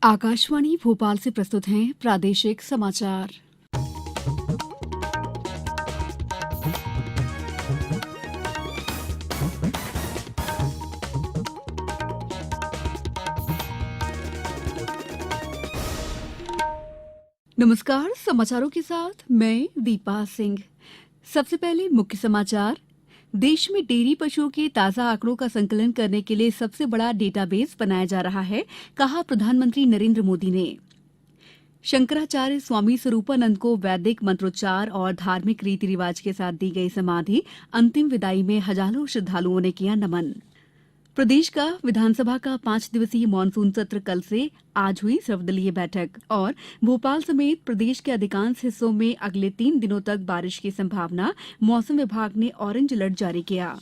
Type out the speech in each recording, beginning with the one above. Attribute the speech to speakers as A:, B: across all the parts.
A: आकाशवाणी भोपाल से प्रस्तुत हैं प्रादेशिक समाचार। नमस्कार, समाचारों के साथ मैं दीपा सिंह। सबसे पहले मुख्य समाचार। देश में डेयरी पशुओं के ताजा आंकड़ों का संकलन करने के लिए सबसे बड़ा डेटाबेस बनाया जा रहा है, कहा प्रधानमंत्री नरेंद्र मोदी ने। शंकराचार्य स्वामी स्वरूपानंद को वैदिक मंत्रोच्चार और धार्मिक रीति रिवाज के साथ दी गई समाधि, अंतिम विदाई में हजारों श्रद्धालुओं ने किया नमन। प्रदेश का विधानसभा का 5 दिवसीय मानसून सत्र कल से आज हुई सर्वदलीय बैठक और भोपाल समेत प्रदेश के अधिकांश हिस्सों में अगले 3 दिनों तक बारिश की संभावना, मौसम विभाग ने ऑरेंज अलर्ट जारी किया।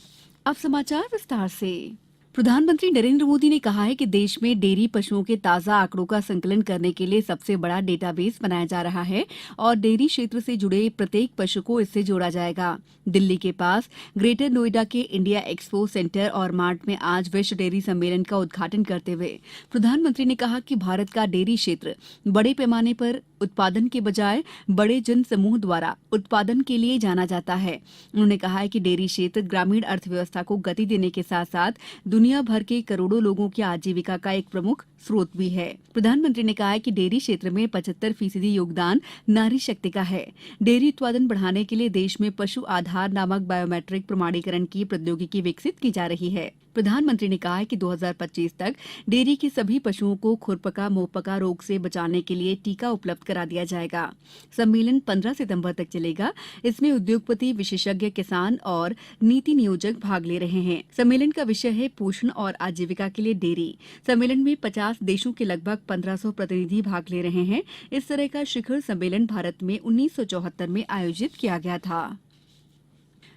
A: अब समाचार विस्तार से। प्रधानमंत्री नरेंद्र मोदी ने कहा है कि देश में डेयरी पशुओं के ताजा आंकड़ों का संकलन करने के लिए सबसे बड़ा डेटाबेस बनाया जा रहा है और डेयरी क्षेत्र से जुड़े प्रत्येक पशु को इससे जोड़ा जाएगा। दिल्ली के पास ग्रेटर नोएडा के इंडिया एक्सपो सेंटर और मार्ट में आज विश्व डेयरी सम्मेलन का उद्घाटन करते हुए प्रधानमंत्री ने कहा कि भारत का डेयरी क्षेत्र बड़े पैमाने पर उत्पादन के बजाय बड़े जन समूह द्वारा उत्पादन के लिए जाना जाता है। उन्होंने कहा है कि डेयरी क्षेत्र ग्रामीण अर्थव्यवस्था को गति देने के साथ साथ दुनिया भर के करोड़ों लोगों की आजीविका का एक प्रमुख स्रोत भी है। प्रधानमंत्री ने कहा है कि डेयरी क्षेत्र में 75% योगदान नारी शक्ति का है। डेयरी उत्पादन बढ़ाने के लिए देश में पशु आधार नामक बायोमेट्रिक प्रमाणीकरण की प्रौद्योगिकी विकसित की जा रही है। प्रधानमंत्री ने कहा है कि 2025 तक डेयरी के सभी पशुओं को खुरपका मुंहपका रोग से बचाने के लिए टीका उपलब्ध करा दिया जाएगा। सम्मेलन 15 सितंबर तक चलेगा। इसमें उद्योगपति, विशेषज्ञ, किसान और नीति नियोजक भाग ले रहे हैं। सम्मेलन का विषय है पोषण और आजीविका के लिए डेयरी। सम्मेलन में 50 देशों के लगभग 1500 प्रतिनिधि भाग ले रहे हैं। इस तरह का शिखर सम्मेलन भारत में 1974 में आयोजित किया गया था।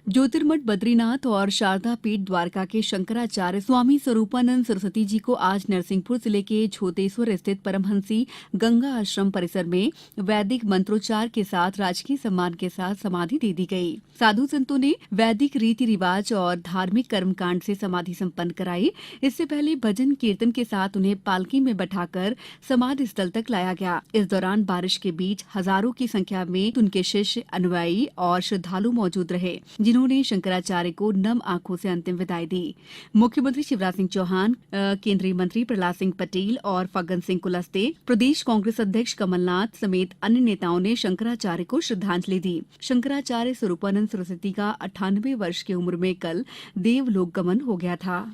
A: ज्योतिर्मठ बद्रीनाथ और शारदा पीठ द्वारका के शंकराचार्य स्वामी स्वरूपानंद सरस्वती जी को आज नरसिंहपुर जिले के झोतेश्वर स्थित परमहंसी गंगा आश्रम परिसर में वैदिक मंत्रोच्चार के साथ राजकीय सम्मान के साथ समाधि दे दी गई। साधु संतों ने वैदिक रीति रिवाज और धार्मिक कर्मकांड से समाधि संपन्न कराई। इससे पहले भजन कीर्तन के साथ उन्हें पालकी में बैठाकर समाधि स्थल तक लाया गया। इस दौरान बारिश के बीच हजारों की संख्या में उनके शिष्य, अनुयायी और श्रद्धालु मौजूद रहे, जिन्होंने शंकराचार्य को नम आंखों से अंतिम विदाई दी। मुख्यमंत्री शिवराज सिंह चौहान, केंद्रीय मंत्री प्रहलाद सिंह पटेल और फग्गन सिंह कुलस्ते, प्रदेश कांग्रेस अध्यक्ष कमलनाथ समेत अन्य नेताओं ने शंकराचार्य को श्रद्धांजलि दी। शंकराचार्य स्वरूपानंद सरस्वती का 98 वर्ष की उम्र में कल देवलोक गमन हो गया था।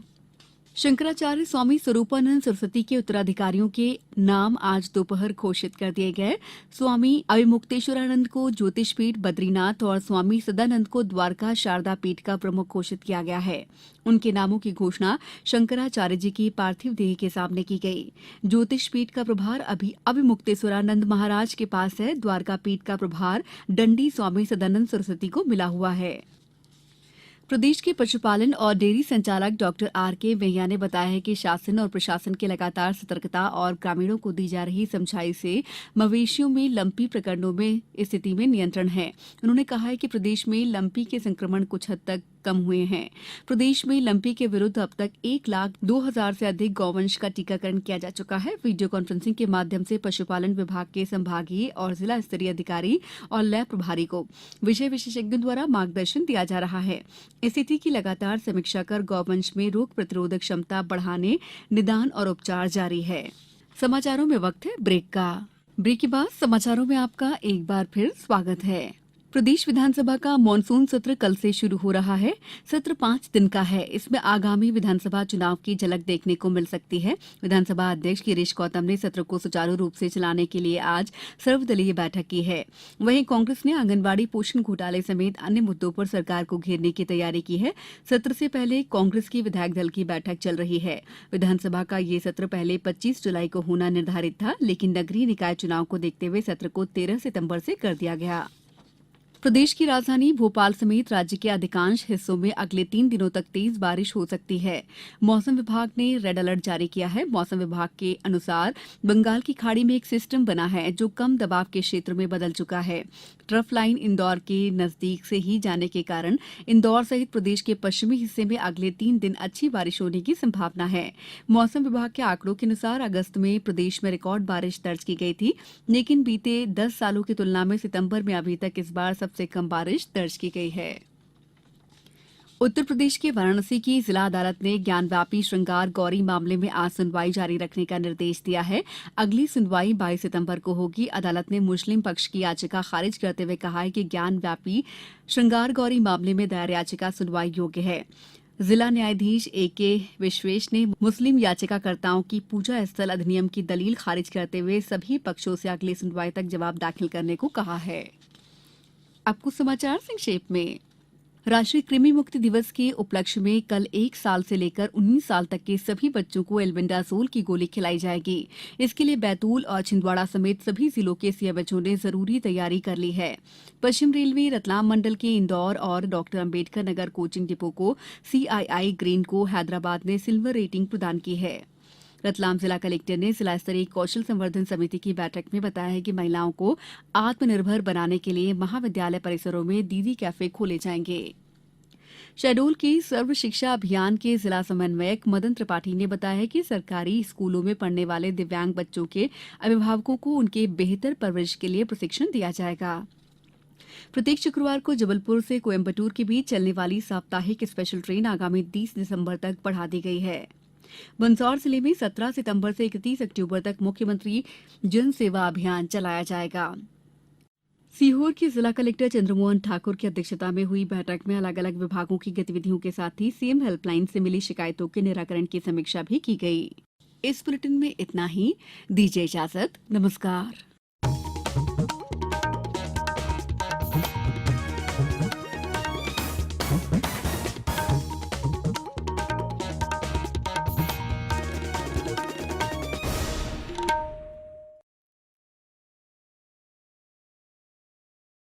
A: शंकराचार्य स्वामी स्वरूपानंद सरस्वती के उत्तराधिकारियों के नाम आज दोपहर घोषित कर दिए गए। स्वामी अविमुक्तेश्वरानंद को ज्योतिष पीठ बद्रीनाथ और स्वामी सदानंद को द्वारका शारदा पीठ का प्रमुख घोषित किया गया है। उनके नामों की घोषणा शंकराचार्य जी की पार्थिव देह के सामने की गई। ज्योतिष पीठ का प्रभार अभी अविमुक्तेश्वरानंद महाराज के पास है। द्वारका पीठ का प्रभार दंडी स्वामी सदानंद सरस्वती को मिला हुआ है। प्रदेश के पशुपालन और डेयरी संचालक डॉक्टर आर.के. मैया ने बताया है कि शासन और प्रशासन की लगातार सतर्कता और ग्रामीणों को दी जा रही समझाइश से मवेशियों में लंपी प्रकरणों में स्थिति में नियंत्रण है। उन्होंने कहा है कि प्रदेश में लंपी के संक्रमण कुछ हद तक कम हुए हैं। प्रदेश में लंपी के विरुद्ध अब तक 1,02,000 से अधिक गौवंश का टीकाकरण किया जा चुका है। वीडियो कॉन्फ्रेंसिंग के माध्यम से पशुपालन विभाग के संभागीय और जिला स्तरीय अधिकारी और लैब प्रभारी को विषय विशेषज्ञों द्वारा मार्गदर्शन दिया जा रहा है। स्थिति की लगातार समीक्षा कर गौवंश में रोग प्रतिरोधक क्षमता बढ़ाने, निदान और उपचार जारी है। समाचारों में वक्त है ब्रेक का। ब्रेक के बाद समाचारों में आपका एक बार फिर स्वागत है। प्रदेश विधानसभा का मानसून सत्र कल से शुरू हो रहा है। सत्र 5 दिन का है। इसमें आगामी विधानसभा चुनाव की झलक देखने को मिल सकती है। विधानसभा अध्यक्ष गिरीश गौतम ने सत्र को सुचारू रूप से चलाने के लिए आज सर्वदलीय बैठक की है। वहीं कांग्रेस ने आंगनबाड़ी पोषण घोटाले समेत अन्य मुद्दों पर सरकार को घेरने की तैयारी की है। सत्र से पहले कांग्रेस की विधायक दल की बैठक चल रही है। विधानसभा का ये सत्र पहले 25 जुलाई को होना निर्धारित था, लेकिन नगरीय निकाय चुनाव को देखते हुए सत्र को 13 सितंबर से कर दिया गया। प्रदेश की राजधानी भोपाल समेत राज्य के अधिकांश हिस्सों में अगले 3 दिनों तक तेज बारिश हो सकती है। मौसम विभाग ने रेड अलर्ट जारी किया है। मौसम विभाग के अनुसार बंगाल की खाड़ी में एक सिस्टम बना है जो कम दबाव के क्षेत्र में बदल चुका है। ट्रफ लाइन इंदौर के नजदीक से ही जाने के कारण इंदौर सहित प्रदेश के पश्चिमी हिस्से में अगले 3 दिन अच्छी बारिश होने की संभावना है। मौसम विभाग के आंकड़ों के अनुसार अगस्त में प्रदेश में रिकॉर्ड बारिश दर्ज की गई थी, लेकिन बीते 10 सालों की तुलना में सितंबर में अभी तक इस बार सबसे कम बारिश दर्ज की गई है। उत्तर प्रदेश के वाराणसी की जिला अदालत ने ज्ञानव्यापी श्रृंगार गौरी मामले में आज सुनवाई जारी रखने का निर्देश दिया है। अगली सुनवाई 22 सितंबर को होगी। अदालत ने मुस्लिम पक्ष की याचिका खारिज करते हुए कहा है कि ज्ञानव्यापी श्रृंगार गौरी मामले में दायर याचिका सुनवाई योग्य है। जिला न्यायाधीश ए.के. विश्वेश ने मुस्लिम याचिकाकर्ताओं की पूजा स्थल अधिनियम की दलील खारिज करते हुए सभी पक्षों से अगली सुनवाई तक जवाब दाखिल करने को कहा है। अब कुछ समाचार संक्षेप में। राष्ट्रीय कृमि मुक्ति दिवस के उपलक्ष्य में कल 1 साल से लेकर 19 साल तक के सभी बच्चों को एल्बेंडाजोल की गोली खिलाई जाएगी। इसके लिए बैतूल और छिंदवाड़ा समेत सभी जिलों के सीएमएचओ ने जरूरी तैयारी कर ली है। पश्चिम रेलवे रतलाम मंडल के इंदौर और doctor Ambedkar Nagar coaching depot को सीआईआई ग्रीन को हैदराबाद ने सिल्वर रेटिंग प्रदान की है। रतलाम जिला कलेक्टर ने जिला स्तरीय कौशल संवर्धन समिति की बैठक में बताया कि महिलाओं को आत्मनिर्भर बनाने के लिए महाविद्यालय परिसरों में दीदी कैफे खोले जाएंगे। शहडोल के सर्व शिक्षा अभियान के जिला समन्वयक मदन त्रिपाठी ने बताया कि सरकारी स्कूलों में पढ़ने वाले दिव्यांग बच्चों के अभिभावकों को उनके बेहतर परवरिश के लिए प्रशिक्षण दिया जाएगा। प्रत्येक शुक्रवार को जबलपुर से कोयम्बटूर के बीच चलने वाली साप्ताहिक स्पेशल ट्रेन आगामी 30 दिसंबर तक बढ़ा दी गई है। मंदसौर जिले में 17 सितंबर से 31 अक्टूबर तक मुख्यमंत्री जन सेवा अभियान चलाया जाएगा। सीहोर के जिला कलेक्टर चंद्रमोहन ठाकुर की अध्यक्षता में हुई बैठक में अलग अलग विभागों की गतिविधियों के साथ ही सीएम हेल्पलाइन से मिली शिकायतों के निराकरण की समीक्षा भी की गई। इस बुलेटिन में इतना ही। दीजिए इजाजत। नमस्कार।